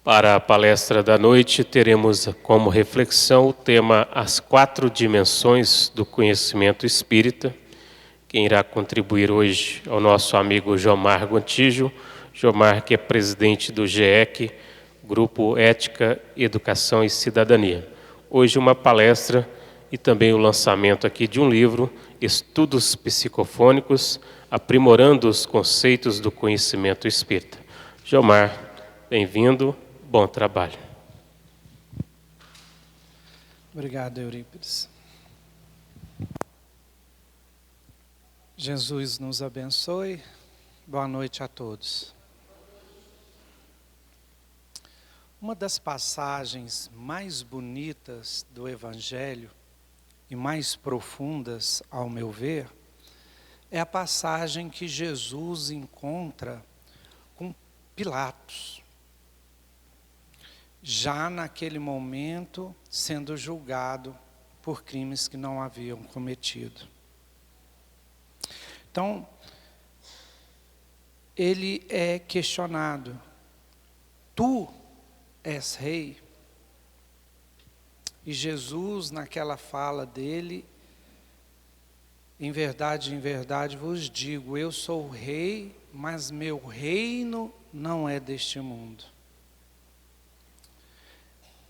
Para a palestra da noite, teremos como reflexão o tema As Quatro Dimensões do Conhecimento Espírita. Quem irá contribuir hoje é o nosso amigo Jomar Gontijo. Jomar, que é presidente do GEC, Grupo Ética, Educação e Cidadania. Hoje uma palestra e também o lançamento aqui de um livro, Estudos Psicofônicos, aprimorando os conceitos do conhecimento espírita. Jomar, bem-vindo. Bom trabalho. Obrigado, Eurípides. Jesus nos abençoe. Boa noite a todos. Uma das passagens mais bonitas do Evangelho e mais profundas, ao meu ver, é a passagem que Jesus encontra com Pilatos, já naquele momento sendo julgado por crimes que não haviam cometido. Então, ele é questionado: tu és rei? E Jesus, naquela fala dele, em verdade vos digo, eu sou rei, mas meu reino não é deste mundo.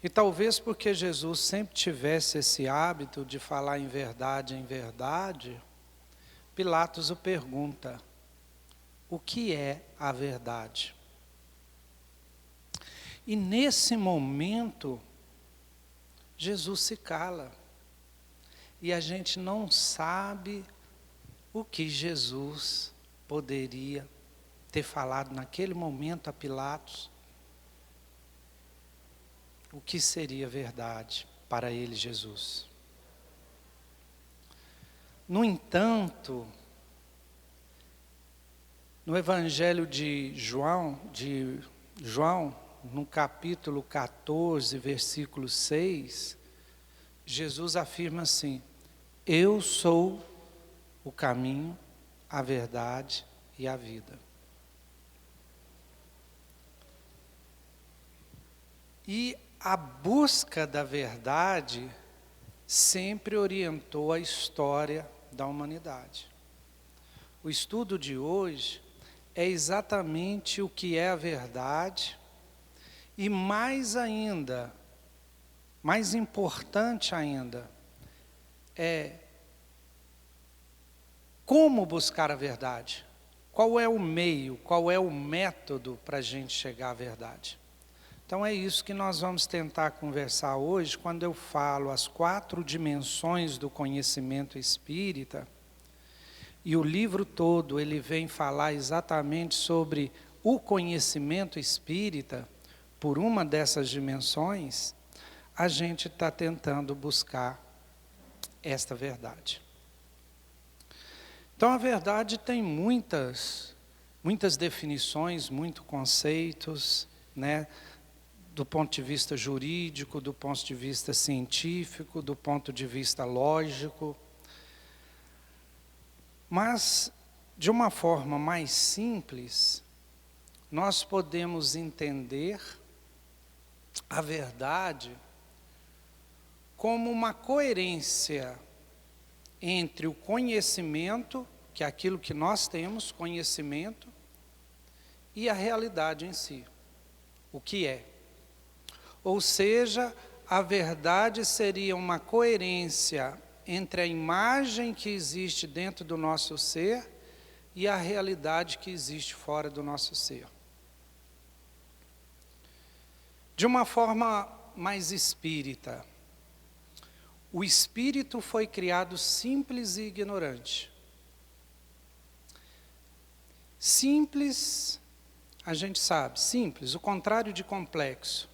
E talvez porque Jesus sempre tivesse esse hábito de falar em verdade, Pilatos o pergunta: o que é a verdade? E nesse momento, Jesus se cala. E a gente não sabe o que Jesus poderia ter falado naquele momento a Pilatos. O que seria verdade para ele, Jesus? No entanto, no Evangelho de João, no capítulo 14, versículo 6, Jesus afirma assim: eu sou o caminho, a verdade e a vida. E a busca da verdade sempre orientou a história da humanidade. O estudo de hoje é exatamente o que é a verdade e mais ainda, mais importante ainda, é como buscar a verdade. Qual é o meio, qual é o método para a gente chegar à verdade? Então é isso que nós vamos tentar conversar hoje, quando eu falo as quatro dimensões do conhecimento espírita. E o livro todo, ele vem falar exatamente sobre o conhecimento espírita. Por uma dessas dimensões, a gente está tentando buscar esta verdade. Então a verdade tem muitas definições, muitos conceitos, né? Do ponto de vista jurídico, do ponto de vista científico, do ponto de vista lógico. Mas, de uma forma mais simples, nós podemos entender a verdade como uma coerência entre o conhecimento, que é aquilo que nós temos, conhecimento, e a realidade em si, o que é. Ou seja, a verdade seria uma coerência entre a imagem que existe dentro do nosso ser e a realidade que existe fora do nosso ser. De uma forma mais espírita, o espírito foi criado simples e ignorante. Simples, a gente sabe, simples, o contrário de complexo.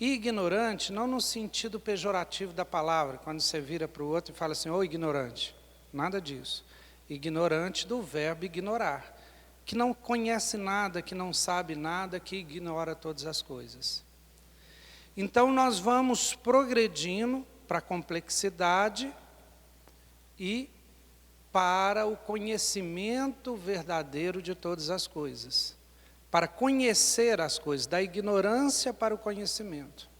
E ignorante, não no sentido pejorativo da palavra, quando você vira para o outro e fala assim, ô ignorante, nada disso. Ignorante do verbo ignorar, que não conhece nada, que não sabe nada, que ignora todas as coisas. Então nós vamos progredindo para a complexidade e para o conhecimento verdadeiro de todas as coisas. para conhecer as coisas, da ignorância para o conhecimento.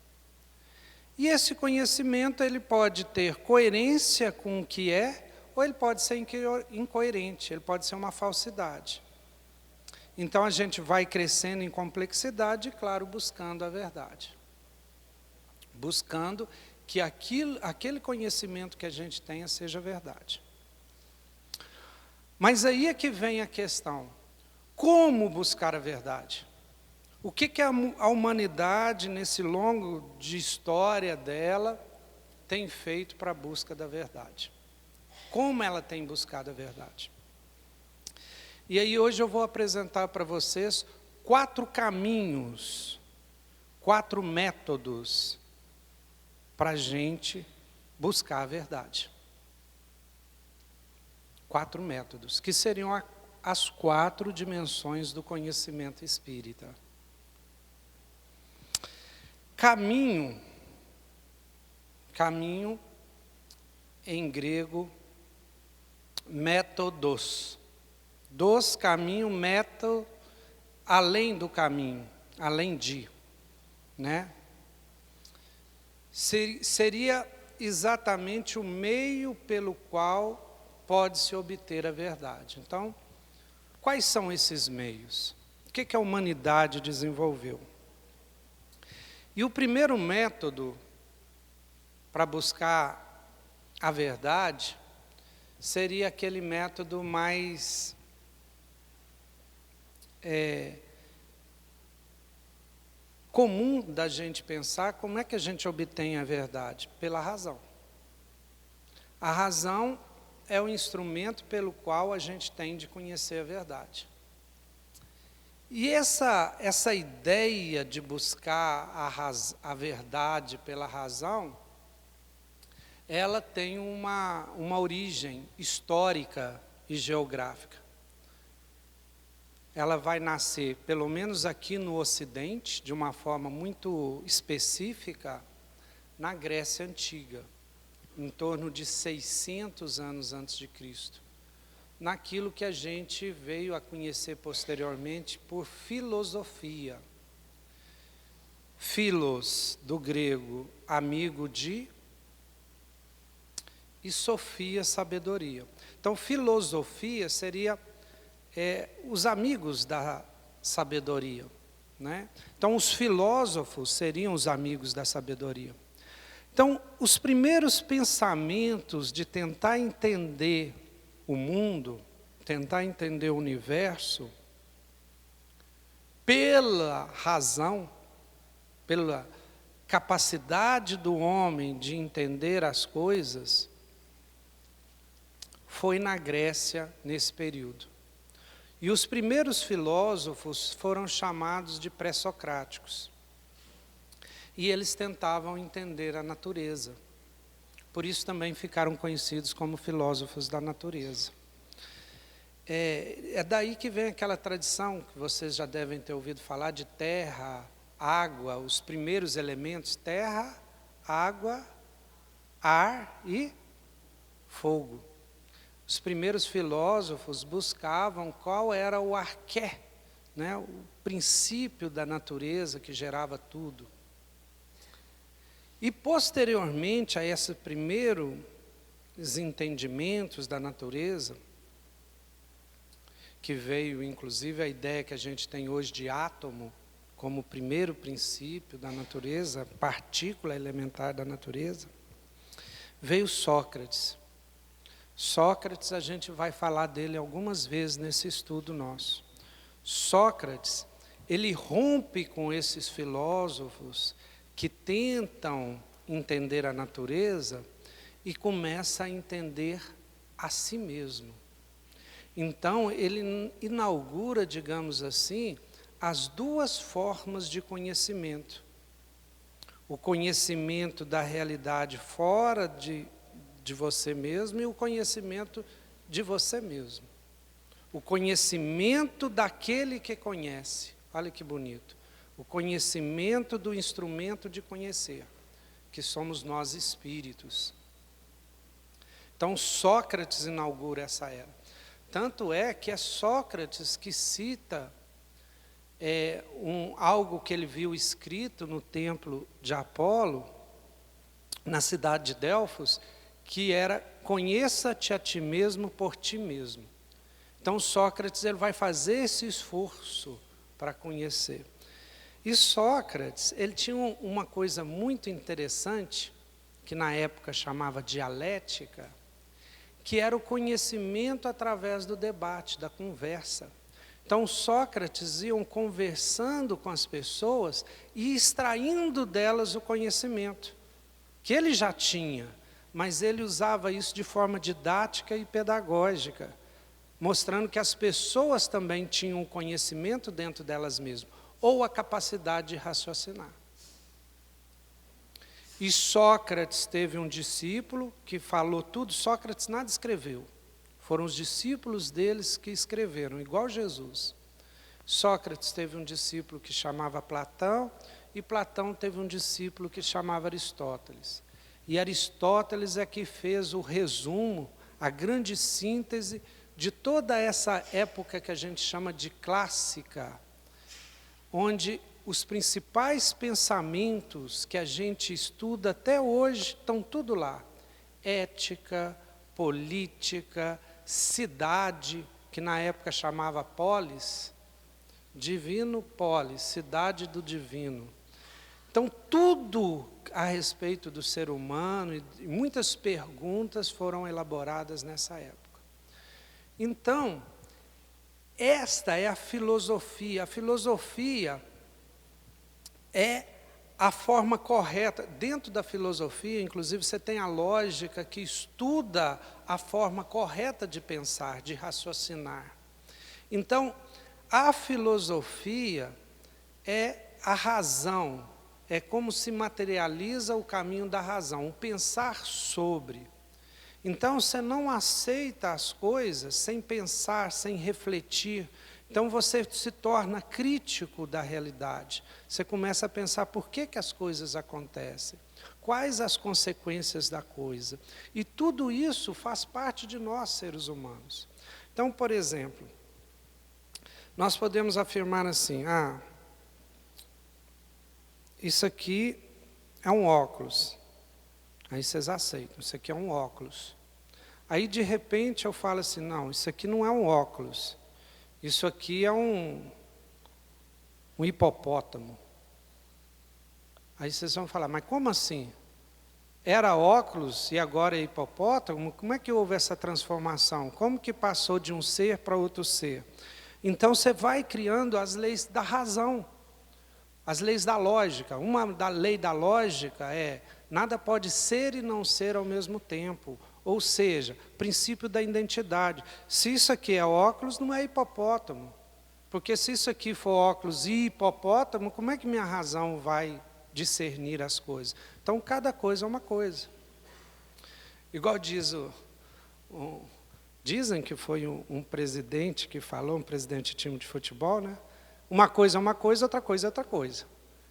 E esse conhecimento ele pode ter coerência com o que é, ou ele pode ser incoerente, ele pode ser uma falsidade. Então a gente vai crescendo em complexidade, e claro, buscando a verdade. Buscando que aquele conhecimento que a gente tenha seja verdade. Mas aí é que vem a questão: como buscar a verdade? O que a humanidade, nesse longo de história dela, tem feito para a busca da verdade? Como ela tem buscado a verdade? E aí hoje eu vou apresentar para vocês 4 caminhos, 4 métodos para a gente buscar a verdade. 4 métodos, que seriam as 4 dimensões do conhecimento espírita. Caminho em grego, métodos. Dos caminho, método, além do caminho, além de, né? Seria exatamente o meio pelo qual pode-se obter a verdade. Então, quais são esses meios? O que a humanidade desenvolveu? E o primeiro método para buscar a verdade seria aquele método mais comum da gente pensar. Como é que a gente obtém a verdade? Pela razão. A razão é o instrumento pelo qual a gente tem de conhecer a verdade. E essa ideia de buscar a verdade pela razão, ela tem uma origem histórica e geográfica. Ela vai nascer, pelo menos aqui no Ocidente, de uma forma muito específica, na Grécia Antiga, em torno de 600 anos antes de Cristo. Naquilo que a gente veio a conhecer posteriormente por filosofia. Philos, do grego, amigo de, e sofia, sabedoria. Então, filosofia seria os amigos da sabedoria, né? Então, os filósofos seriam os amigos da sabedoria. Então, os primeiros pensamentos de tentar entender o mundo, tentar entender o universo, pela razão, pela capacidade do homem de entender as coisas, foi na Grécia nesse período. E os primeiros filósofos foram chamados de pré-socráticos. E eles tentavam entender a natureza. Por isso também ficaram conhecidos como filósofos da natureza. É daí que vem aquela tradição que vocês já devem ter ouvido falar de terra, água, os primeiros elementos: terra, água, ar e fogo. Os primeiros filósofos buscavam qual era o arqué, né, o princípio da natureza que gerava tudo. E posteriormente a esses primeiros entendimentos da natureza, que veio inclusive a ideia que a gente tem hoje de átomo como o primeiro princípio da natureza, partícula elementar da natureza, veio Sócrates. Sócrates, a gente vai falar dele algumas vezes nesse estudo nosso. Sócrates, ele rompe com esses filósofos que tentam entender a natureza e começa a entender a si mesmo. Então, ele inaugura, digamos assim, as 2 formas de conhecimento. O conhecimento da realidade fora de você mesmo e o conhecimento de você mesmo. O conhecimento daquele que conhece. Olha que bonito. O conhecimento do instrumento de conhecer, que somos nós espíritos. Então, Sócrates inaugura essa era. Tanto é que é Sócrates que cita algo que ele viu escrito no templo de Apolo, na cidade de Delfos, que era: conheça-te a ti mesmo por ti mesmo. Então Sócrates ele vai fazer esse esforço para conhecer. E Sócrates ele tinha uma coisa muito interessante, que na época chamava dialética, que era o conhecimento através do debate, da conversa. Então Sócrates ia conversando com as pessoas e extraindo delas o conhecimento, que ele já tinha, mas ele usava isso de forma didática e pedagógica, mostrando que as pessoas também tinham um conhecimento dentro delas mesmas, ou a capacidade de raciocinar. E Sócrates teve um discípulo que falou tudo. Sócrates nada escreveu, foram os discípulos deles que escreveram, igual Jesus. Sócrates teve um discípulo que chamava Platão, e Platão teve um discípulo que chamava Aristóteles. E Aristóteles é que fez o resumo, a grande síntese de toda essa época que a gente chama de clássica, onde os principais pensamentos que a gente estuda até hoje estão tudo lá. Ética, política, cidade, que na época chamava polis, divino polis, cidade do divino. Então tudo a respeito do ser humano, e muitas perguntas foram elaboradas nessa época. Então, esta é a filosofia. A filosofia é a forma correta. Dentro da filosofia, inclusive, você tem a lógica que estuda a forma correta de pensar, de raciocinar. Então, a filosofia é a razão, é como se materializa o caminho da razão, o pensar sobre. Então, você não aceita as coisas sem pensar, sem refletir. Então você se torna crítico da realidade. Você começa a pensar por que as coisas acontecem, quais as consequências da coisa. E tudo isso faz parte de nós, seres humanos. Então, por exemplo, nós podemos afirmar assim: isso aqui é um óculos. Aí vocês aceitam, isso aqui é um óculos. Aí de repente eu falo assim: não, isso aqui não é um óculos. Isso aqui é um hipopótamo. Aí vocês vão falar: mas como assim? Era óculos e agora é hipopótamo? Como é que houve essa transformação? Como que passou de um ser para outro ser? Então você vai criando as leis da razão, as leis da lógica. Uma lei da lógica é: nada pode ser e não ser ao mesmo tempo. Ou seja, princípio da identidade. Se isso aqui é óculos, não é hipopótamo. Porque se isso aqui for óculos e hipopótamo, como é que minha razão vai discernir as coisas? Então, cada coisa é uma coisa. Igual diz dizem que foi um presidente que falou, um presidente de time de futebol, né? Uma coisa é uma coisa, outra coisa é outra coisa.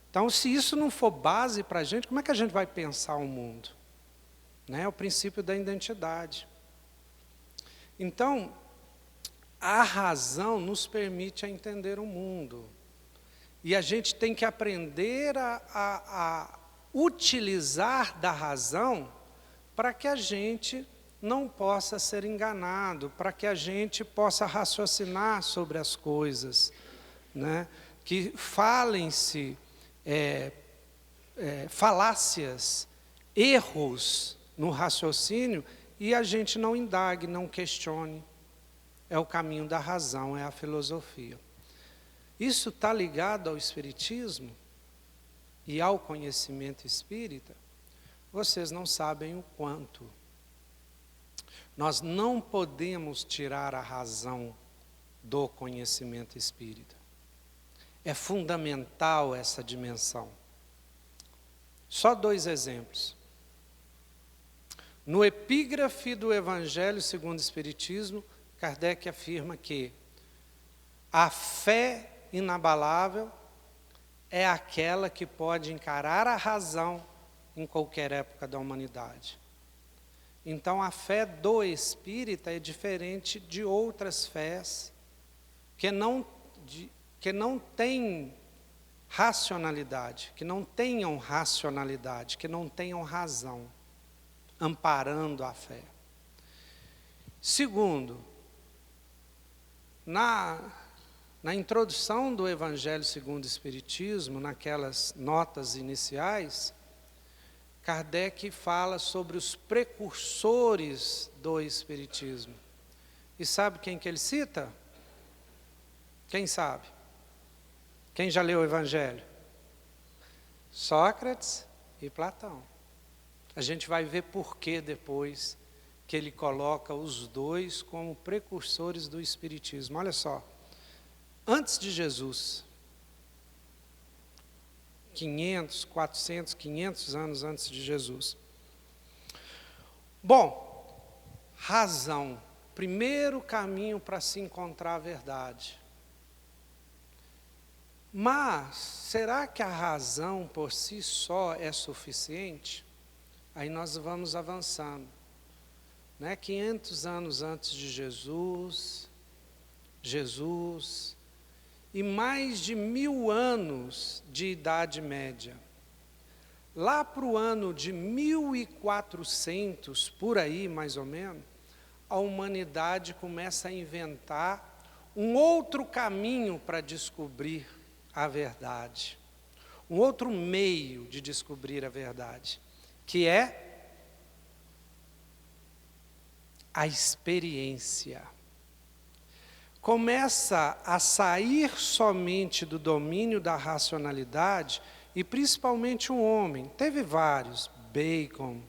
Então, se isso não for base para a gente, como é que a gente vai pensar o mundo? É o princípio da identidade. Então, a razão nos permite entender o mundo. E a gente tem que aprender a utilizar da razão para que a gente não possa ser enganado, para que a gente possa raciocinar sobre as coisas, né? Que falem-se falácias, erros no raciocínio, e a gente não indague, não questione. É o caminho da razão, é a filosofia. Isso está ligado ao espiritismo e ao conhecimento espírita? Vocês não sabem o quanto. Nós não podemos tirar a razão do conhecimento espírita. É fundamental essa dimensão. Só 2 exemplos. No epígrafe do Evangelho segundo o Espiritismo, Kardec afirma que a fé inabalável é aquela que pode encarar a razão em qualquer época da humanidade. Então, a fé do espírita é diferente de outras fés, que não que não têm racionalidade, que não tenham racionalidade, que não tenham razão, amparando a fé. Segundo, na introdução do Evangelho segundo o Espiritismo, naquelas notas iniciais, Kardec fala sobre os precursores do Espiritismo. E sabe quem que ele cita? Quem sabe? Quem já leu o Evangelho? Sócrates e Platão. A gente vai ver por que depois que ele coloca os dois como precursores do Espiritismo. Olha só, antes de Jesus, 500, 400, 500 anos antes de Jesus. Bom, razão, primeiro caminho para se encontrar a verdade. Mas, será que a razão por si só é suficiente? Aí nós vamos avançando. 500 anos antes de Jesus, e mais de 1000 anos de Idade Média. Lá para o ano de 1400, por aí mais ou menos, a humanidade começa a inventar um outro caminho para descobrir a verdade. Um outro meio de descobrir a verdade, que é a experiência. Começa a sair somente do domínio da racionalidade, e principalmente um homem, teve vários, Bacon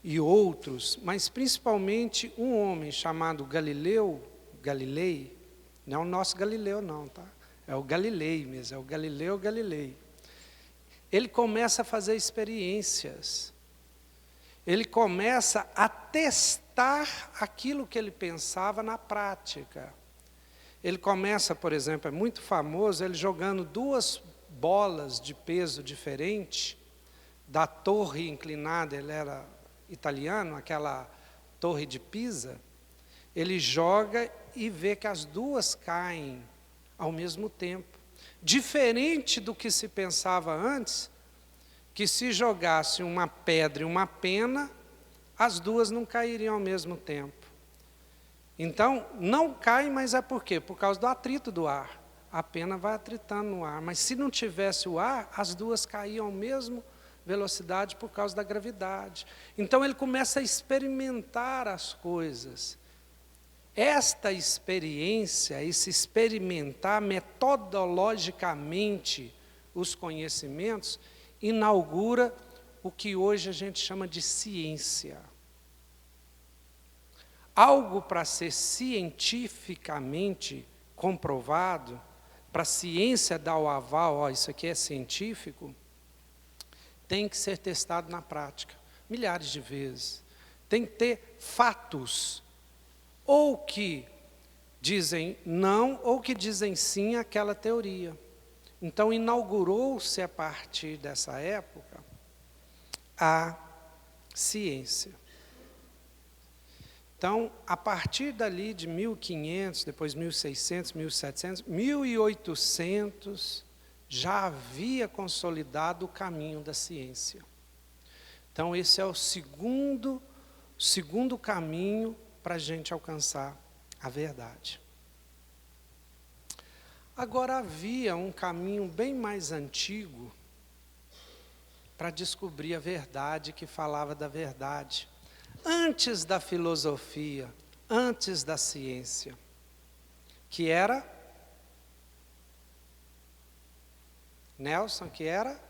e outros, mas principalmente um homem chamado Galilei, não é o nosso Galileu não, tá? É o Galilei mesmo, é o Galileu Galilei. Ele começa a fazer experiências, ele começa a testar aquilo que ele pensava na prática. Ele começa, por exemplo, é muito famoso, ele jogando 2 bolas de peso diferente, da torre inclinada, ele era italiano, aquela torre de Pisa, ele joga e vê que as 2 caem ao mesmo tempo. Diferente do que se pensava antes, que se jogasse uma pedra e uma pena, as 2 não cairiam ao mesmo tempo. Então, não cai, mas é por quê? Por causa do atrito do ar. A pena vai atritando no ar, mas se não tivesse o ar, as 2 caíam à mesma velocidade por causa da gravidade. Então, ele começa a experimentar as coisas. Esta experiência, esse experimentar metodologicamente os conhecimentos, inaugura o que hoje a gente chama de ciência. Algo para ser cientificamente comprovado, para a ciência dar o aval, isso aqui é científico, tem que ser testado na prática, milhares de vezes. Tem que ter fatos, ou que dizem não, ou que dizem sim àquela teoria. Então, inaugurou-se a partir dessa época a ciência. Então, a partir dali de 1500, depois 1600, 1700, 1800, já havia consolidado o caminho da ciência. Então, esse é o segundo caminho para a gente alcançar a verdade. Agora, havia um caminho bem mais antigo para descobrir a verdade, que falava da verdade. Antes da filosofia, antes da ciência, que era, Nelson, que era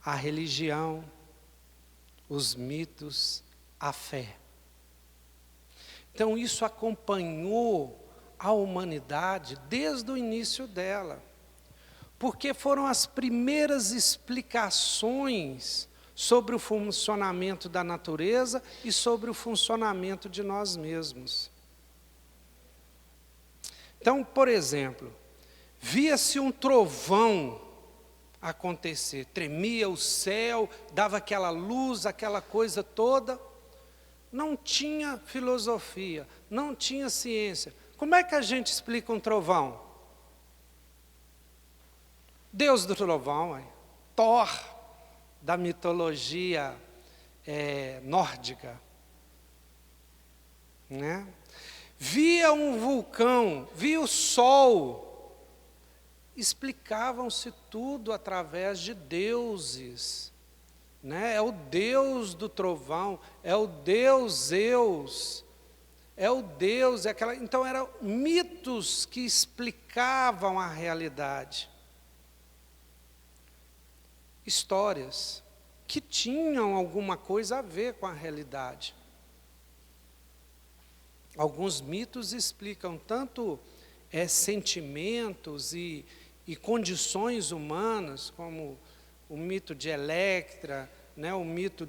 a religião, os mitos, a fé. Então, isso acompanhou a humanidade desde o início dela, porque foram as primeiras explicações sobre o funcionamento da natureza e sobre o funcionamento de nós mesmos. Então, por exemplo, via-se um trovão acontecer, tremia o céu, dava aquela luz, aquela coisa toda. Não tinha filosofia, não tinha ciência. Como é que a gente explica um trovão? Deus do trovão, Thor, da mitologia nórdica, né? Via um vulcão, via o sol, explicavam-se tudo através de deuses, né? É o Deus do trovão, é o Deus Zeus, é o Deus, então eram mitos que explicavam a realidade. Histórias que tinham alguma coisa a ver com a realidade. Alguns mitos explicam tanto sentimentos e condições humanas, como o mito de Electra, né, o mito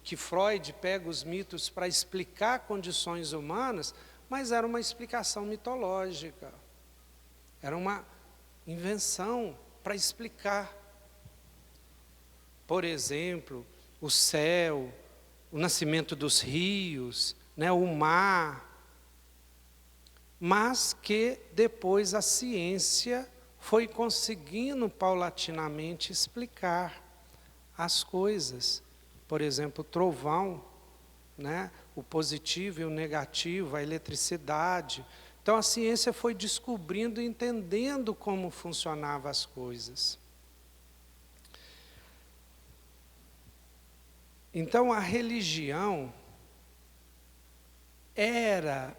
que Freud pega os mitos para explicar condições humanas, mas era uma explicação mitológica. Era uma invenção para explicar. Por exemplo, o céu, o nascimento dos rios, né, o mar, mas que depois a ciência foi conseguindo paulatinamente explicar as coisas. Por exemplo, o trovão, né, o positivo e o negativo, a eletricidade. Então a ciência foi descobrindo e entendendo como funcionavam as coisas. Então a religião era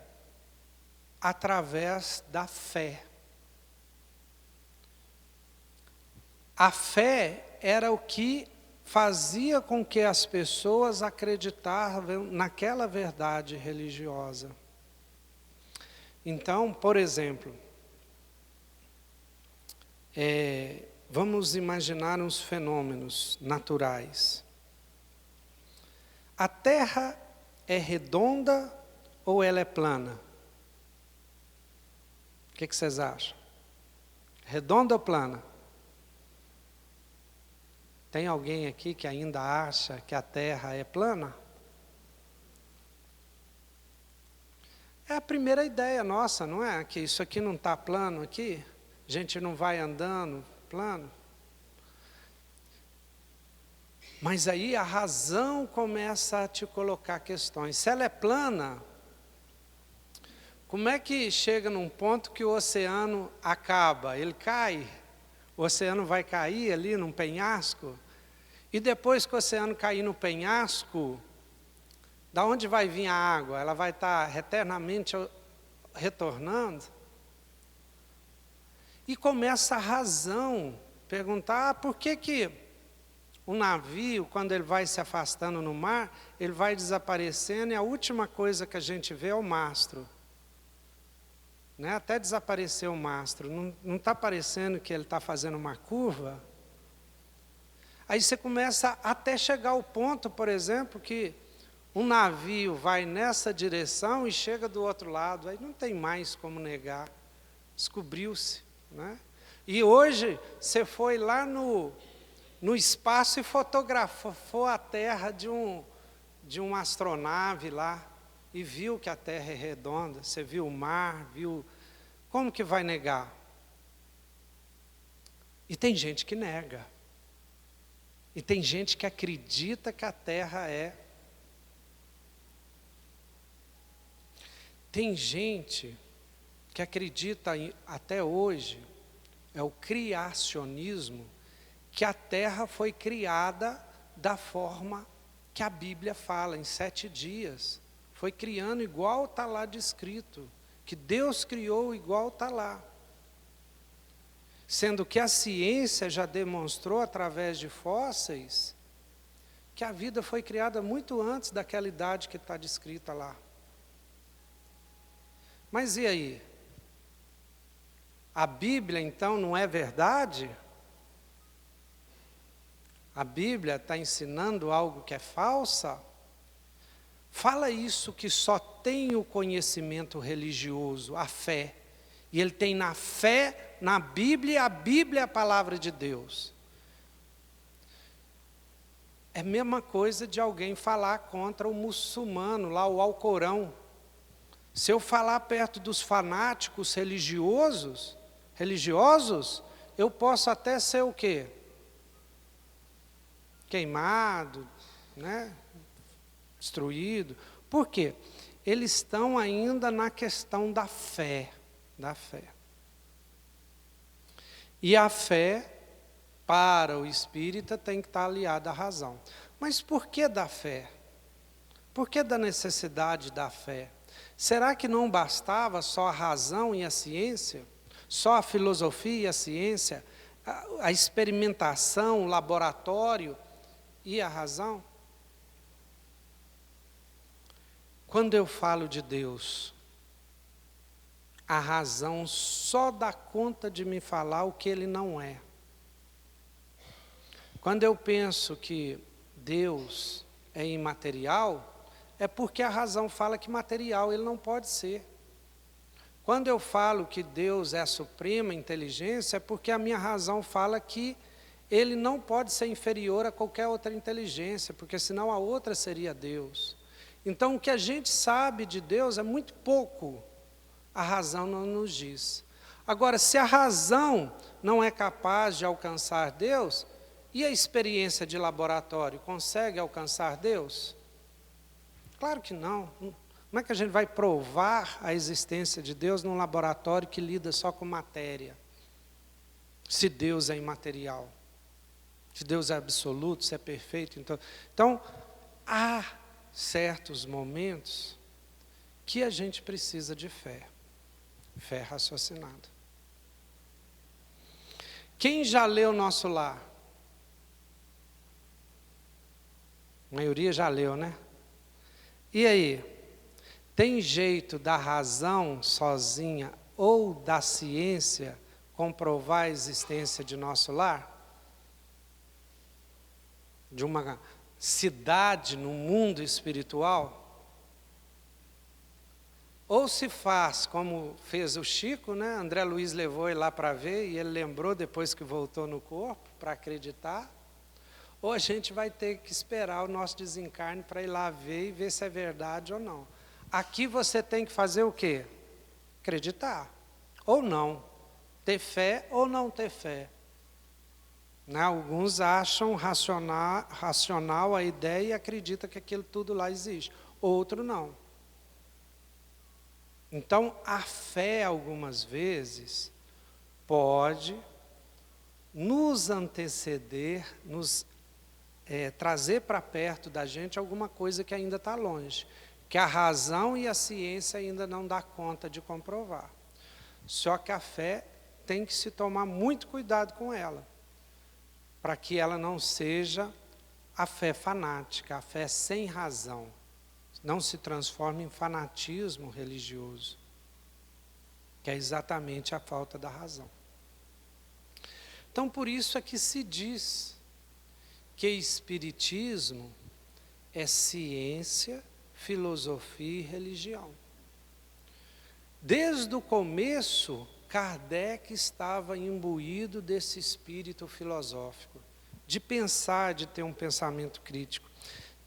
através da fé. A fé era o que fazia com que as pessoas acreditavam naquela verdade religiosa. Então, por exemplo, vamos imaginar uns fenômenos naturais. A Terra é redonda ou ela é plana? O que vocês acham? Redonda ou plana? Tem alguém aqui que ainda acha que a Terra é plana? É a primeira ideia nossa, não é? Que isso aqui não está plano aqui? A gente não vai andando plano? Mas aí a razão começa a te colocar questões. Se ela é plana, como é que chega num ponto que o oceano acaba? Ele cai? O oceano vai cair ali num penhasco? E depois que o oceano cair no penhasco, da onde vai vir a água? Ela vai estar eternamente retornando? E começa a razão perguntar, por que o navio, quando ele vai se afastando no mar, ele vai desaparecendo e a última coisa que a gente vê é o mastro. Né? Até desaparecer o mastro, não está parecendo que ele está fazendo uma curva? Aí você começa até chegar ao ponto, por exemplo, que um navio vai nessa direção e chega do outro lado, aí não tem mais como negar, descobriu-se. Né? E hoje você foi lá no espaço e fotografou a Terra de uma astronave lá e viu que a Terra é redonda, você viu o mar, viu... Como que vai negar? E tem gente que nega. E tem gente que acredita que a Terra é. Tem gente que acredita até hoje, é o criacionismo, que a Terra foi criada da forma que a Bíblia fala, em 7 dias. Foi criando igual está lá descrito, que Deus criou igual está lá. Sendo que a ciência já demonstrou, através de fósseis, que a vida foi criada muito antes daquela idade que está descrita lá. Mas e aí? A Bíblia, então, não é verdade? A Bíblia está ensinando algo que é falsa? Fala isso que só tem o conhecimento religioso, a fé. E ele tem na fé, na Bíblia, e a Bíblia é a palavra de Deus. É a mesma coisa de alguém falar contra o muçulmano, lá o Alcorão. Se eu falar perto dos fanáticos religiosos, eu posso até ser o quê? Queimado, né? Destruído. Por quê? Eles estão ainda na questão da fé. Da fé. E a fé, para o espírita, tem que estar aliada à razão. Mas por que da fé? Por que da necessidade da fé? Será que não bastava só a razão e a ciência? Só a filosofia e a ciência? A experimentação, o laboratório e a razão? Quando eu falo de Deus, a razão só dá conta de me falar o que Ele não é. Quando eu penso que Deus é imaterial, é porque a razão fala que material Ele não pode ser. Quando eu falo que Deus é a suprema inteligência, é porque a minha razão fala que Ele não pode ser inferior a qualquer outra inteligência, porque senão a outra seria Deus. Então, o que a gente sabe de Deus é muito pouco. A razão não nos diz. Agora, se a razão não é capaz de alcançar Deus, e a experiência de laboratório consegue alcançar Deus? Claro que não. Como é que a gente vai provar a existência de Deus num laboratório que lida só com matéria? Se Deus é imaterial, se Deus é absoluto, se é perfeito. Então há certos momentos que a gente precisa de fé. Fé raciocinada. Quem já leu Nosso Lar? A maioria já leu, né? E aí? Tem jeito da razão sozinha ou da ciência comprovar a existência de nosso lar? De uma cidade no mundo espiritual? Ou se faz, como fez o Chico, né? André Luiz levou ele lá para ver, e ele lembrou depois que voltou no corpo, para acreditar. Ou a gente vai ter que esperar o nosso desencarne para ir lá ver e ver se é verdade ou não. Aqui você tem que fazer o quê? Acreditar. Ou não. Ter fé ou não ter fé. Né? Alguns acham racional a ideia e acreditam que aquilo tudo lá existe. Outro não. Então, a fé, algumas vezes, pode nos anteceder, nos trazer para perto da gente alguma coisa que ainda está longe, que a razão e a ciência ainda não dá conta de comprovar. Só que a fé tem que se tomar muito cuidado com ela, para que ela não seja a fé fanática, a fé sem razão. Não se transforme em fanatismo religioso, que é exatamente a falta da razão. Então, por isso é que se diz que espiritismo é ciência, filosofia e religião. Desde o começo, Kardec estava imbuído desse espírito filosófico, de pensar, de ter um pensamento crítico.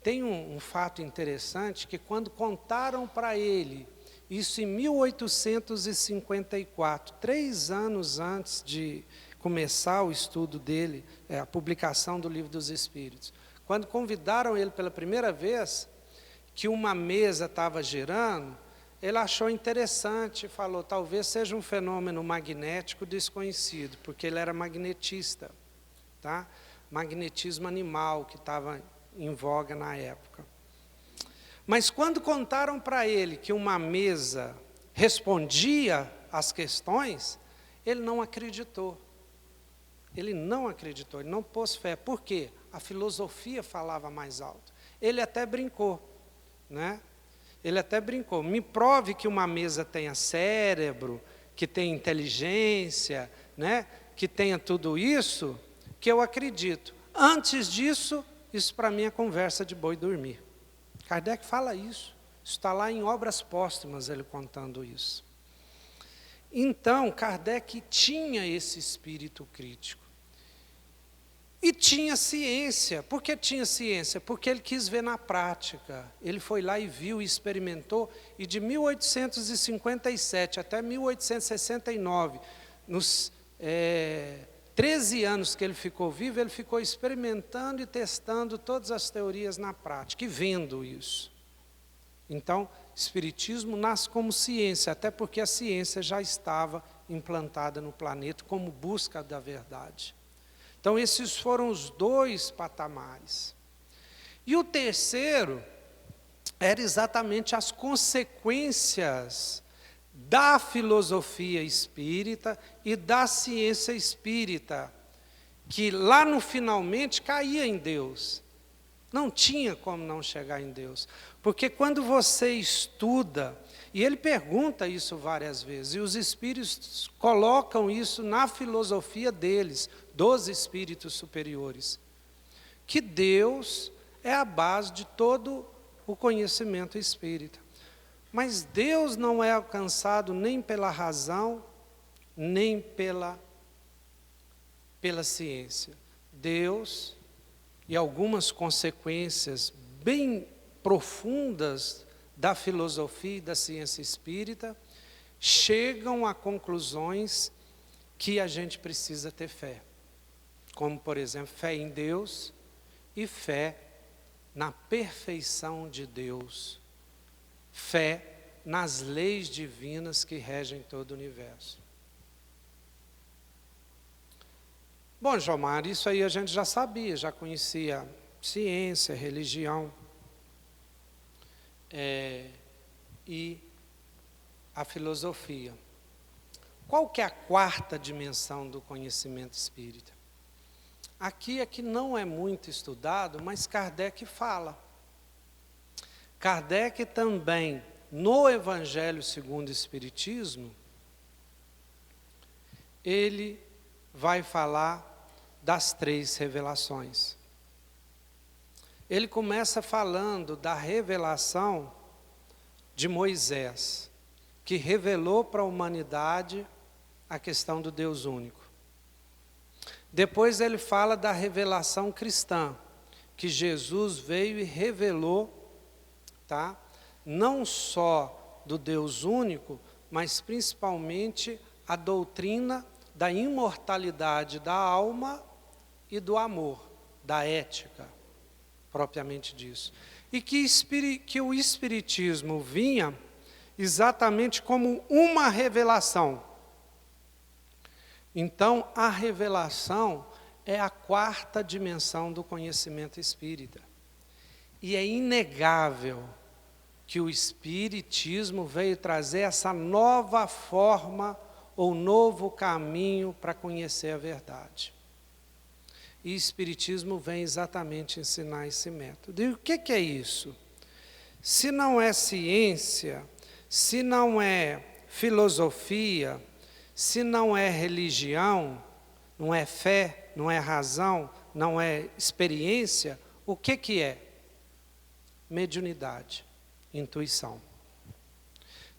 Tem um fato interessante, que quando contaram para ele, isso em 1854, 3 anos antes de começar o estudo dele, a publicação do Livro dos Espíritos, quando convidaram ele pela primeira vez, que uma mesa estava girando, ele achou interessante e falou, talvez seja um fenômeno magnético desconhecido, porque ele era magnetista, tá? Magnetismo animal, que estava em voga na época. Mas quando contaram para ele que uma mesa respondia às questões, ele não acreditou. Ele não acreditou, ele não pôs fé. Por quê? A filosofia falava mais alto. Ele até brincou, né? Ele até brincou. Me prove que uma mesa tenha cérebro, que tenha inteligência, né? Que tenha tudo isso, que eu acredito. Antes disso, isso para mim é conversa de boi dormir. Kardec fala isso. Está lá em Obras Póstumas, ele contando isso. Então, Kardec tinha esse espírito crítico. E tinha ciência. Por que tinha ciência? Porque ele quis ver na prática. Ele foi lá e viu e experimentou. E de 1857 até 1869, 13 anos que ele ficou vivo, ele ficou experimentando e testando todas as teorias na prática, e vendo isso. Então, Espiritismo nasce como ciência, até porque a ciência já estava implantada no planeta como busca da verdade. Então, esses foram os 2 patamares. E o terceiro era exatamente as consequências da filosofia espírita e da ciência espírita, que lá no finalmente caía em Deus. Não tinha como não chegar em Deus. Porque quando você estuda, e ele pergunta isso várias vezes, e os espíritos colocam isso na filosofia deles, dos espíritos superiores, que Deus é a base de todo o conhecimento espírita. Mas Deus não é alcançado nem pela razão, nem pela ciência. Deus, e algumas consequências bem profundas da filosofia e da ciência espírita, chegam a conclusões que a gente precisa ter fé. Como, por exemplo, fé em Deus e fé na perfeição de Deus. Fé nas leis divinas que regem todo o universo. Bom, Jomar, isso aí a gente já sabia, já conhecia ciência, religião e a filosofia. Qual que é a 4ª dimensão do conhecimento espírita? Aqui é que não é muito estudado, mas Kardec fala. Kardec também, no Evangelho segundo o Espiritismo, ele vai falar das 3 revelações. Ele começa falando da revelação de Moisés, que revelou para a humanidade a questão do Deus único. Depois ele fala da revelação cristã, que Jesus veio e revelou, tá? Não só do Deus único, mas principalmente a doutrina da imortalidade da alma e do amor, da ética, propriamente disso. E que o Espiritismo vinha exatamente como uma revelação. Então, a revelação é a 4ª dimensão do conhecimento espírita. E é inegável que o Espiritismo veio trazer essa nova forma ou novo caminho para conhecer a verdade. E o Espiritismo vem exatamente ensinar esse método. E o que é isso? Se não é ciência, se não é filosofia, se não é religião, não é fé, não é razão, não é experiência, o que é? Mediunidade, intuição.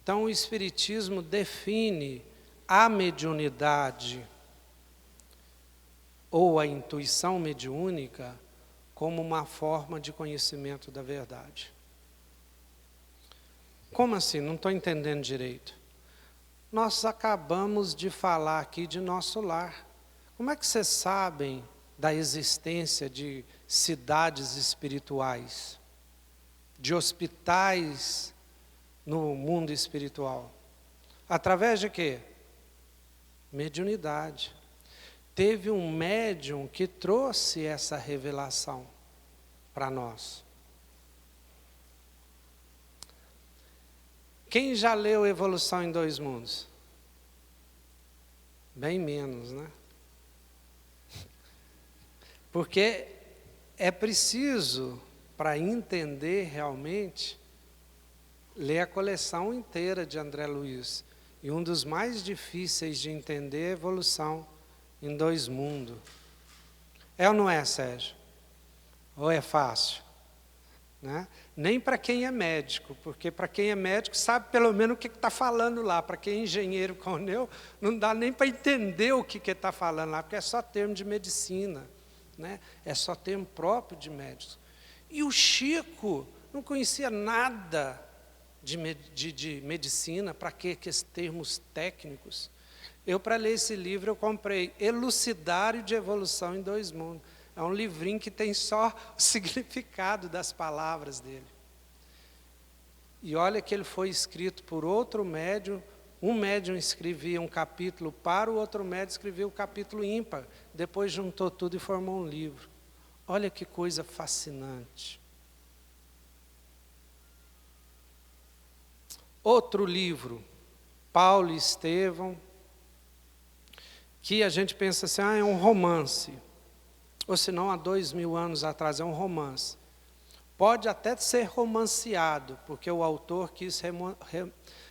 Então o Espiritismo define a mediunidade ou a intuição mediúnica como uma forma de conhecimento da verdade. Como assim? Não estou entendendo direito. Nós acabamos de falar aqui de nosso lar. Como é que vocês sabem da existência de cidades espirituais, de hospitais no mundo espiritual? Através de quê? Mediunidade. Teve um médium que trouxe essa revelação para nós. Quem já leu Evolução em Dois Mundos? Bem menos, né? Porque é preciso, para entender realmente, ler a coleção inteira de André Luiz. E um dos mais difíceis de entender é a Evolução em Dois Mundos. É ou não é, Sérgio? Ou é fácil? Né? Nem para quem é médico, porque para quem é médico sabe pelo menos o que está falando lá. Para quem é engenheiro corneu, não dá nem para entender o que está falando lá, porque é só termo de medicina, né? É só termo próprio de médicos. E o Chico não conhecia nada de medicina, para que esses termos técnicos? Eu, para ler esse livro, eu comprei Elucidário de Evolução em Dois Mundos. É um livrinho que tem só o significado das palavras dele. E olha que ele foi escrito por outro médium. Um médium escrevia um capítulo para o outro médium escrevia o capítulo ímpar. Depois juntou tudo e formou um livro. Olha que coisa fascinante. Outro livro, Paulo e Estevão, que a gente pensa assim, é um romance. Ou se não, há 2000 anos atrás, é um romance. Pode até ser romanceado, porque o autor quis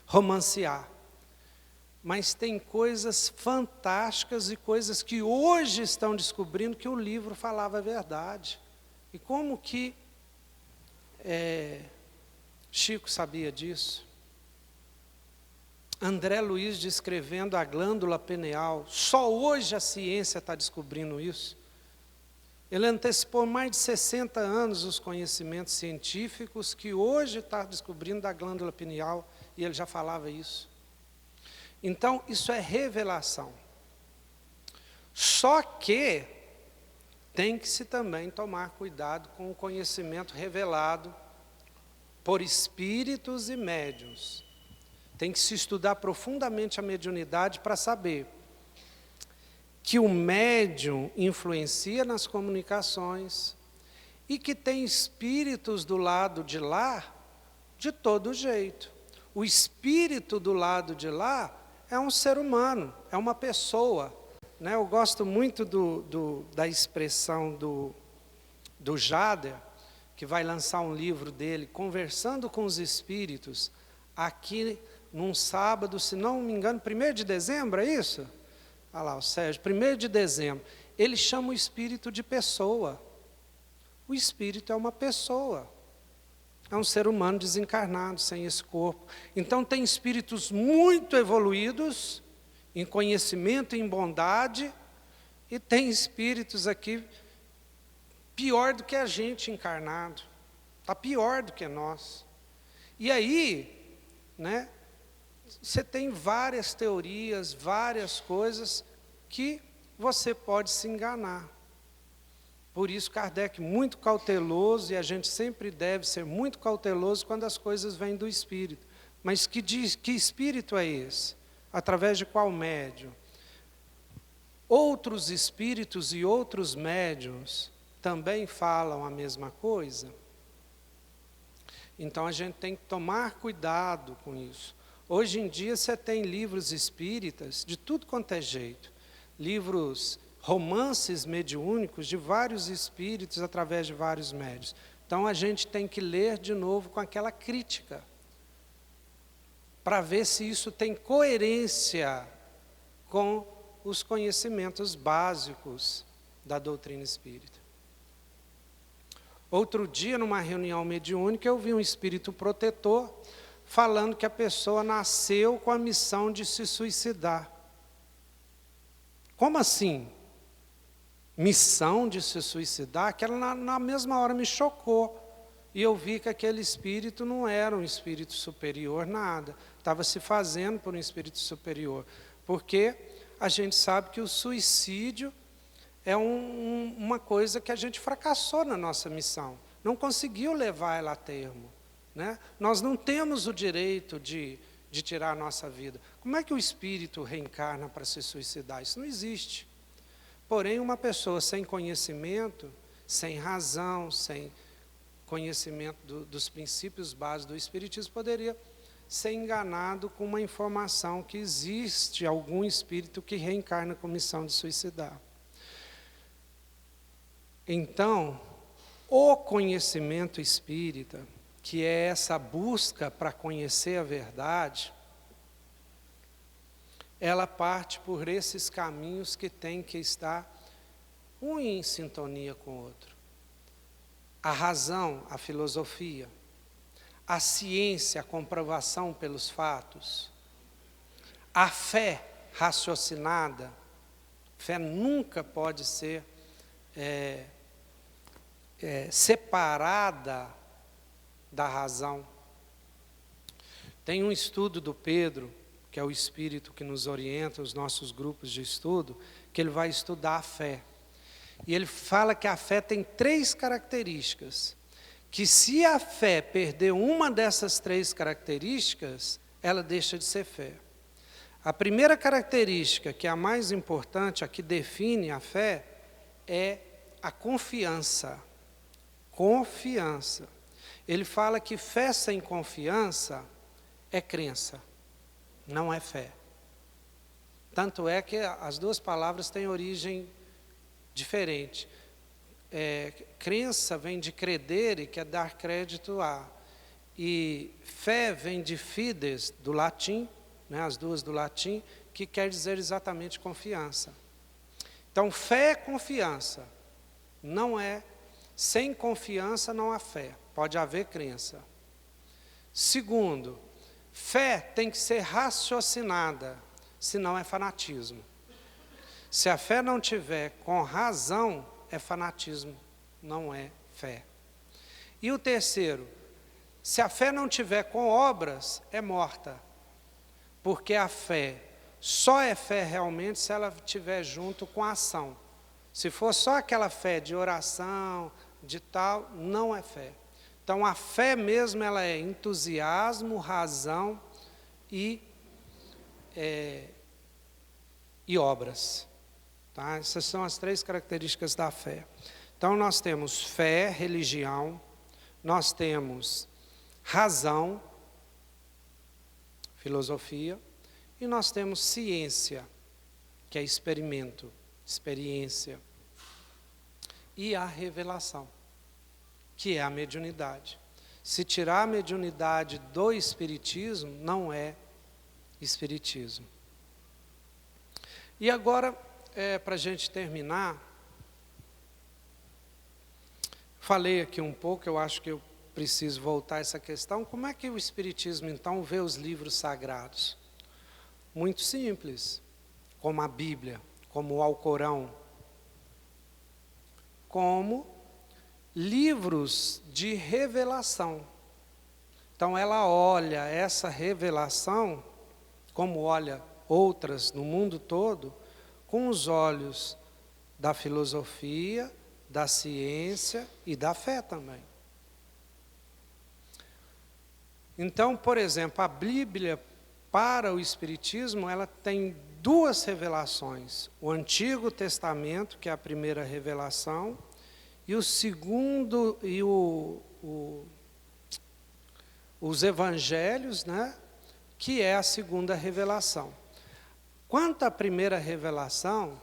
romancear. Mas tem coisas fantásticas e coisas que hoje estão descobrindo que o livro falava a verdade. E como que Chico sabia disso? André Luiz descrevendo a glândula pineal. Só hoje a ciência está descobrindo isso. Ele antecipou mais de 60 anos os conhecimentos científicos que hoje está descobrindo da glândula pineal, e ele já falava isso. Então, isso é revelação. Só que tem que se também tomar cuidado com o conhecimento revelado por espíritos e médiuns. Tem que se estudar profundamente a mediunidade para saber que o médium influencia nas comunicações e que tem espíritos do lado de lá de todo jeito. O espírito do lado de lá é um ser humano, é uma pessoa. Né? Eu gosto muito da expressão do Jader, que vai lançar um livro dele, Conversando com os Espíritos, aqui num sábado, se não me engano, 1º de dezembro, é isso? Olha lá, o Sérgio, 1º de dezembro. Ele chama o espírito de pessoa. O espírito é uma pessoa. É um ser humano desencarnado, sem esse corpo. Então tem espíritos muito evoluídos, em conhecimento e em bondade, e tem espíritos aqui pior do que a gente encarnado. Está pior do que nós. E aí, né? Você tem várias teorias, várias coisas que você pode se enganar. Por isso Kardec muito cauteloso, e a gente sempre deve ser muito cauteloso quando as coisas vêm do espírito. Mas que espírito é esse? Através de qual médium? Outros espíritos e outros médiuns também falam a mesma coisa? Então a gente tem que tomar cuidado com isso. Hoje em dia você tem livros espíritas de tudo quanto é jeito. Livros, romances mediúnicos de vários espíritos através de vários médiuns. Então a gente tem que ler de novo com aquela crítica, para ver se isso tem coerência com os conhecimentos básicos da doutrina espírita. Outro dia, numa reunião mediúnica, eu vi um espírito protetor falando que a pessoa nasceu com a missão de se suicidar. Como assim? Missão de se suicidar? Aquela na mesma hora me chocou. E eu vi que aquele espírito não era um espírito superior, nada. Estava se fazendo por um espírito superior. Porque a gente sabe que o suicídio é uma coisa que a gente fracassou na nossa missão. Não conseguiu levar ela a termo. Né? Nós não temos o direito de tirar a nossa vida. Como é que o espírito reencarna para se suicidar? Isso não existe. Porém, uma pessoa sem conhecimento, sem razão, sem conhecimento dos princípios básicos do espiritismo, poderia ser enganado com uma informação que existe algum espírito que reencarna com missão de suicidar. Então, o conhecimento espírita, que é essa busca para conhecer a verdade, ela parte por esses caminhos que tem que estar um em sintonia com o outro. A razão, a filosofia, a ciência, a comprovação pelos fatos, a fé raciocinada. Fé nunca pode ser separada da razão. Tem um estudo do Pedro, que é o Espírito que nos orienta, os nossos grupos de estudo, que ele vai estudar a fé. E ele fala que a fé tem 3 características, que se a fé perder uma dessas 3 características, ela deixa de ser fé. A primeira característica, que é a mais importante, a que define a fé, é a confiança. Confiança. Ele fala que fé sem confiança é crença, não é fé. Tanto é que as 2 palavras têm origem diferente. Crença vem de credere, que é dar crédito a. E fé vem de fides, do latim, né, as 2 do latim, que quer dizer exatamente confiança. Então, fé é confiança. Não é, sem confiança não há fé. Pode haver crença. Segundo, fé tem que ser raciocinada, senão é fanatismo. Se a fé não tiver com razão, é fanatismo, não é fé. E o terceiro, se a fé não tiver com obras, é morta. Porque a fé só é fé realmente se ela estiver junto com a ação. Se for só aquela fé de oração, de tal, não é fé. Então a fé mesmo, ela é entusiasmo, razão e obras. Tá? Essas são as 3 características da fé. Então nós temos fé, religião, nós temos razão, filosofia, e nós temos ciência, que é experimento, experiência, e a revelação, que é a mediunidade. Se tirar a mediunidade do espiritismo, não é espiritismo. E agora, para a gente terminar, falei aqui um pouco, eu acho que eu preciso voltar a essa questão. Como é que o espiritismo, então, vê os livros sagrados? Muito simples, como a Bíblia, como o Alcorão, como livros de revelação. Então ela olha essa revelação, como olha outras no mundo todo, com os olhos da filosofia, da ciência e da fé também. Então, por exemplo, a Bíblia para o Espiritismo, ela tem 2 revelações. O Antigo Testamento, que é a primeira revelação, e o segundo, e os Evangelhos, né, que é a segunda revelação. Quanto à primeira revelação,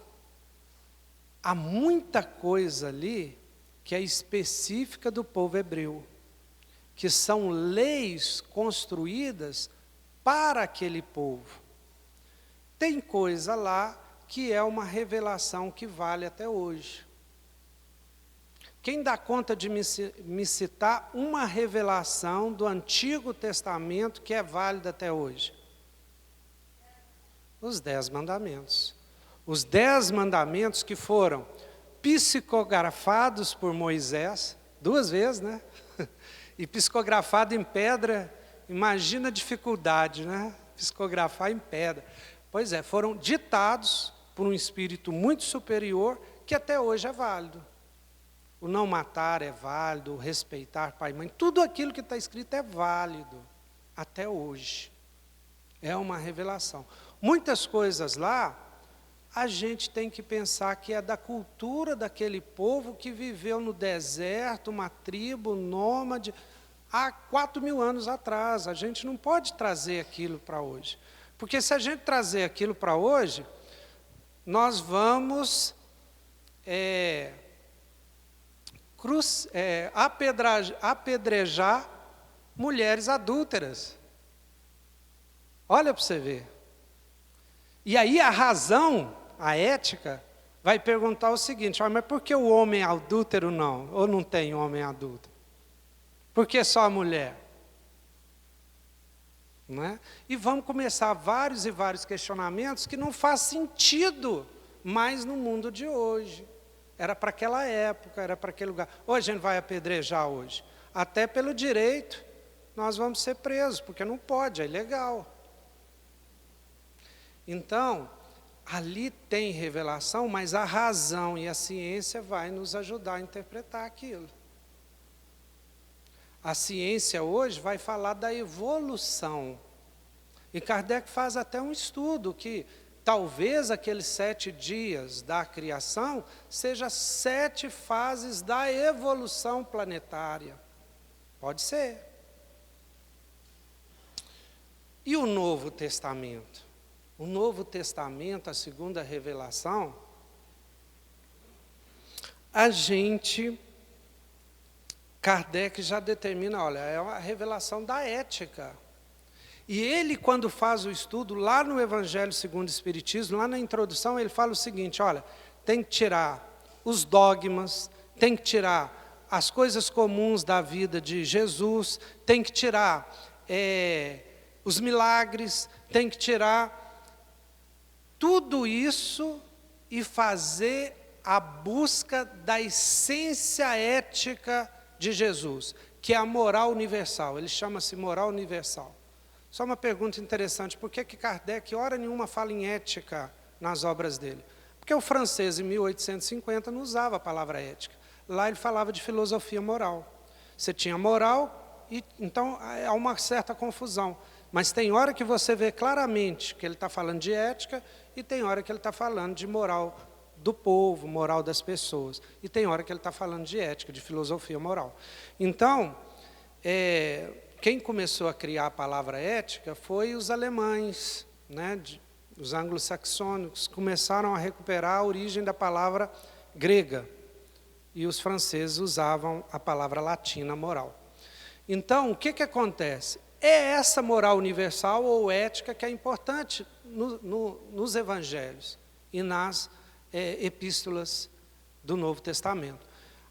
há muita coisa ali que é específica do povo hebreu, que são leis construídas para aquele povo. Tem coisa lá que é uma revelação que vale até hoje. Quem dá conta de me citar uma revelação do Antigo Testamento que é válida até hoje? Os 10 mandamentos. Os 10 mandamentos que foram psicografados por Moisés, 2 vezes, né? E psicografado em pedra, imagina a dificuldade, né? Psicografar em pedra. Pois é, foram ditados por um espírito muito superior, que até hoje é válido. O não matar é válido, o respeitar pai e mãe, tudo aquilo que está escrito é válido, até hoje. É uma revelação. Muitas coisas lá, a gente tem que pensar que é da cultura daquele povo que viveu no deserto, uma tribo nômade, há 4.000 anos atrás. A gente não pode trazer aquilo para hoje. Porque se a gente trazer aquilo para hoje, nós vamos apedrejar mulheres adúlteras. Olha para você ver. E aí a razão, a ética, vai perguntar o seguinte: mas por que o homem adúltero não? Ou não tem homem adúltero? Por que só a mulher? Não é? E vamos começar vários e vários questionamentos que não faz sentido mais no mundo de hoje. Era para aquela época, era para aquele lugar. Hoje a gente vai apedrejar hoje. Até pelo direito, nós vamos ser presos, porque não pode, é ilegal. Então, ali tem revelação, mas a razão e a ciência vai nos ajudar a interpretar aquilo. A ciência hoje vai falar da evolução. E Kardec faz até um estudo que talvez aqueles 7 dias da criação seja 7 fases da evolução planetária. Pode ser. E o Novo Testamento? O Novo Testamento, a segunda revelação, Kardec já determina, olha, é uma revelação da ética. E ele, quando faz o estudo, lá no Evangelho segundo o Espiritismo, lá na introdução, ele fala o seguinte, olha, tem que tirar os dogmas, tem que tirar as coisas comuns da vida de Jesus, tem que tirar os milagres, tem que tirar tudo isso e fazer a busca da essência ética de Jesus, que é a moral universal. Ele chama-se moral universal. Só uma pergunta interessante, por que Kardec, hora nenhuma, fala em ética nas obras dele? Porque o francês, em 1850, não usava a palavra ética. Lá ele falava de filosofia moral. Você tinha moral, e então há uma certa confusão. Mas tem hora que você vê claramente que ele está falando de ética, e tem hora que ele está falando de moral do povo, moral das pessoas. E tem hora que ele está falando de ética, de filosofia moral. Então, quem começou a criar a palavra ética foi os alemães, né, os anglo-saxônicos, começaram a recuperar a origem da palavra grega. E os franceses usavam a palavra latina moral. Então, o que acontece? É essa moral universal ou ética que é importante nos evangelhos e nas epístolas do Novo Testamento.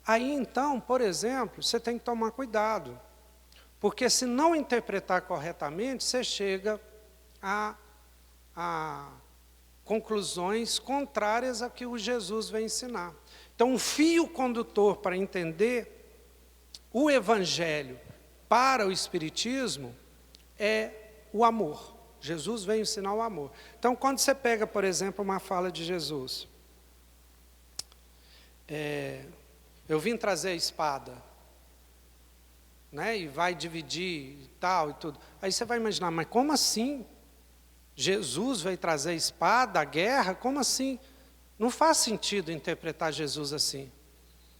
Aí, então, por exemplo, você tem que tomar cuidado, porque se não interpretar corretamente, você chega a conclusões contrárias a que o Jesus vem ensinar. Então, um fio condutor para entender o Evangelho para o Espiritismo é o amor. Jesus veio ensinar o amor. Então, quando você pega, por exemplo, uma fala de Jesus, eu vim trazer a espada, né, e vai dividir e tal e tudo. Aí você vai imaginar, mas como assim? Jesus veio trazer a espada, a guerra? Como assim? Não faz sentido interpretar Jesus assim.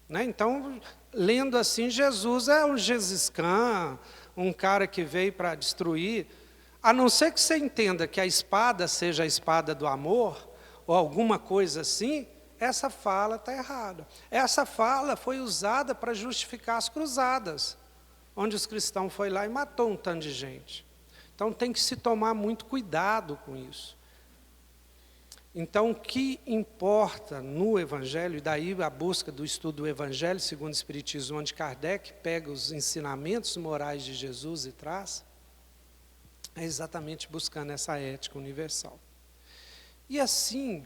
Né? Então, lendo assim, Jesus é um Gengis Khan, um cara que veio para destruir. A não ser que você entenda que a espada seja a espada do amor, ou alguma coisa assim, essa fala está errada. Essa fala foi usada para justificar as cruzadas, onde os cristãos foram lá e matou um tanto de gente. Então tem que se tomar muito cuidado com isso. Então o que importa no Evangelho, e daí a busca do estudo do Evangelho segundo o Espiritismo, onde Kardec pega os ensinamentos morais de Jesus e traz, é exatamente buscando essa ética universal. E assim,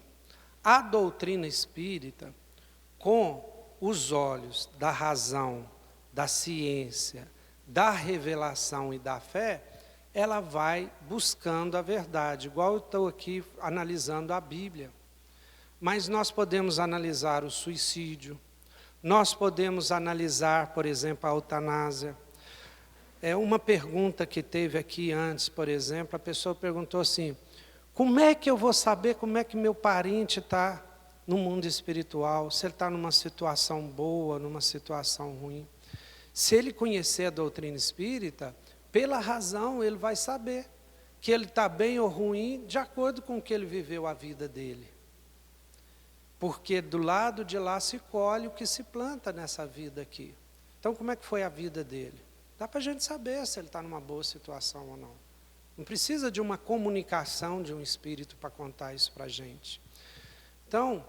a doutrina espírita, com os olhos da razão, da ciência, da revelação e da fé, ela vai buscando a verdade, igual eu estou aqui analisando a Bíblia. Mas nós podemos analisar o suicídio, nós podemos analisar, por exemplo, a eutanásia. Uma pergunta que teve aqui antes, por exemplo, a pessoa perguntou assim, como é que eu vou saber como é que meu parente está no mundo espiritual, se ele está numa situação boa, numa situação ruim? Se ele conhecer a doutrina espírita, pela razão ele vai saber que ele está bem ou ruim de acordo com o que ele viveu a vida dele. Porque do lado de lá se colhe o que se planta nessa vida aqui. Então como é que foi a vida dele? Dá para a gente saber se ele está numa boa situação ou não. Não precisa de uma comunicação de um espírito para contar isso para a gente. Então,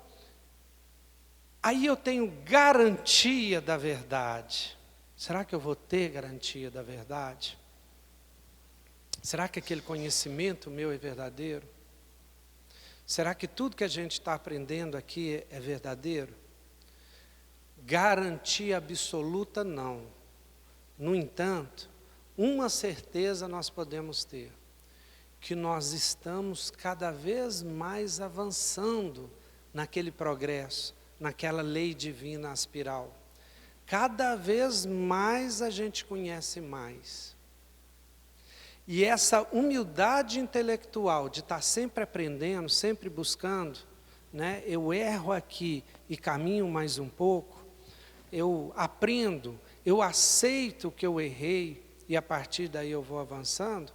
aí eu tenho garantia da verdade. Será que eu vou ter garantia da verdade? Será que aquele conhecimento meu é verdadeiro? Será que tudo que a gente está aprendendo aqui é verdadeiro? Garantia absoluta não. No entanto, uma certeza nós podemos ter, que nós estamos cada vez mais avançando naquele progresso, naquela lei divina aspiral. Cada vez mais a gente conhece mais. E essa humildade intelectual de estar sempre aprendendo, sempre buscando, né? Eu erro aqui e caminho mais um pouco, eu aprendo, eu aceito que eu errei e a partir daí eu vou avançando,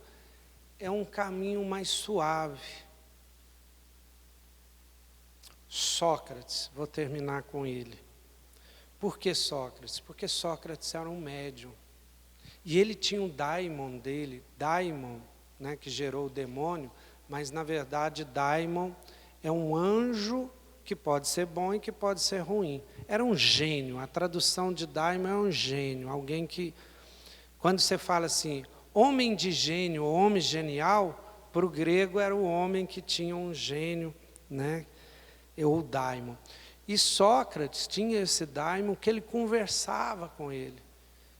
é um caminho mais suave. Sócrates, vou terminar com ele. Por que Sócrates? Porque Sócrates era um médium. E ele tinha um daimon dele, daimon, né, que gerou o demônio, mas na verdade daimon é um anjo que pode ser bom e que pode ser ruim. Era um gênio, a tradução de daimon é um gênio, alguém que, quando você fala assim, homem de gênio, homem genial, para o grego era o homem que tinha um gênio, né, ou daimon. E Sócrates tinha esse daimon que ele conversava com ele.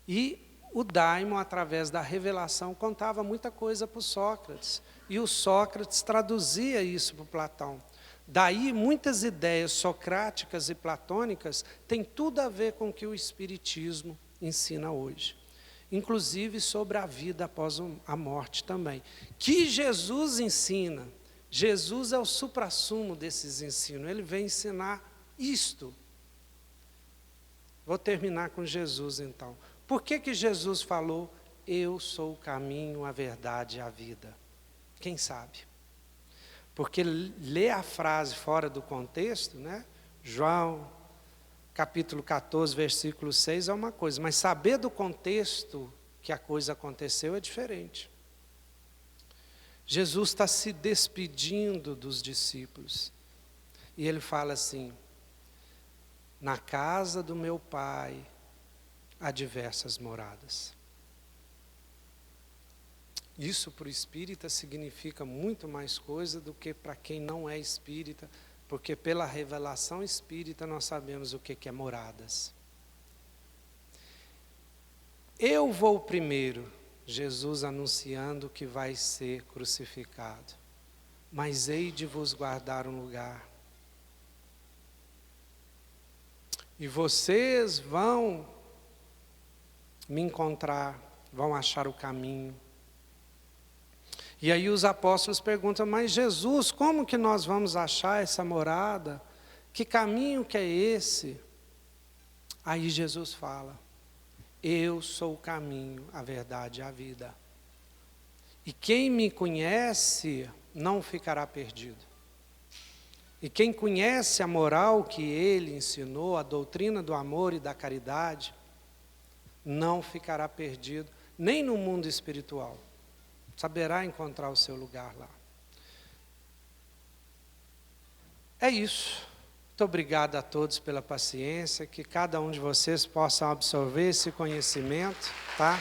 E o daimon, através da revelação, contava muita coisa para o Sócrates. E o Sócrates traduzia isso para o Platão. Daí, muitas ideias socráticas e platônicas têm tudo a ver com o que o Espiritismo ensina hoje. Inclusive sobre a vida após a morte também. Que Jesus ensina. Jesus é o suprassumo desses ensinos. Ele vem ensinar isto. Vou terminar com Jesus então. Por que Jesus falou, eu sou o caminho, a verdade e a vida? Quem sabe? Porque ler a frase fora do contexto, né? João, capítulo 14, versículo 6 é uma coisa, mas saber do contexto que a coisa aconteceu é diferente. Jesus está se despedindo dos discípulos. E ele fala assim, na casa do meu Pai há diversas moradas. Isso para o espírita significa muito mais coisa do que para quem não é espírita, porque pela revelação espírita nós sabemos o que é moradas. Eu vou primeiro, Jesus anunciando que vai ser crucificado, mas hei de vos guardar um lugar. E vocês vão me encontrar, vão achar o caminho. E aí os apóstolos perguntam, mas Jesus, como que nós vamos achar essa morada? Que caminho que é esse? Aí Jesus fala, eu sou o caminho, a verdade e a vida. E quem me conhece não ficará perdido. E quem conhece a moral que ele ensinou, a doutrina do amor e da caridade, não ficará perdido, nem no mundo espiritual. Saberá encontrar o seu lugar lá. É isso. Muito obrigado a todos pela paciência, que cada um de vocês possa absorver esse conhecimento, tá?